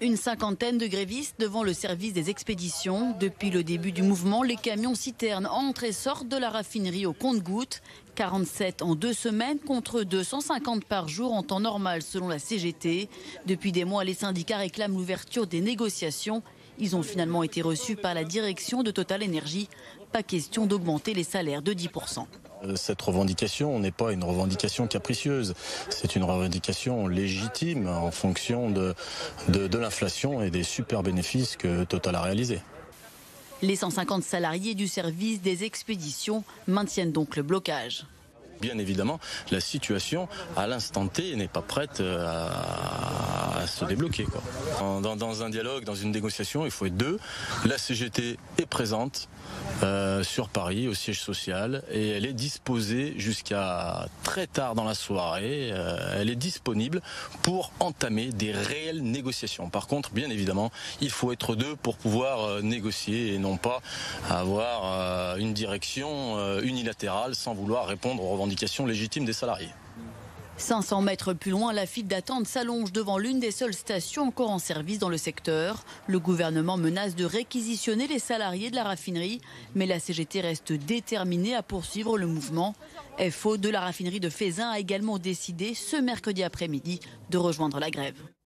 Une cinquantaine de grévistes devant le service des expéditions. Depuis le début du mouvement, les camions citernes entrent et sortent de la raffinerie au compte-gouttes. 47 en 2 semaines contre 250 par jour en temps normal selon la CGT. Depuis des mois, les syndicats réclament l'ouverture des négociations. Ils ont finalement été reçus par la direction de Total Energy. Pas question d'augmenter les salaires de 10%. Cette revendication n'est pas une revendication capricieuse, c'est une revendication légitime en fonction de l'inflation et des super bénéfices que Total a réalisés. Les 150 salariés du service des expéditions maintiennent donc le blocage. Bien évidemment, la situation à l'instant T n'est pas prête à se débloquer. Dans un dialogue, dans une négociation, il faut être deux. La CGT est présente sur Paris, au siège social, et elle est disposée jusqu'à très tard dans la soirée. Elle est disponible pour entamer des réelles négociations. Par contre, bien évidemment, il faut être deux pour pouvoir négocier et non pas avoir une direction unilatérale sans vouloir répondre aux revendications légitimes des salariés. 500 mètres plus loin, la file d'attente s'allonge devant l'une des seules stations encore en service dans le secteur. Le gouvernement menace de réquisitionner les salariés de la raffinerie, mais la CGT reste déterminée à poursuivre le mouvement. FO de la raffinerie de Feyzin a également décidé ce mercredi après-midi de rejoindre la grève.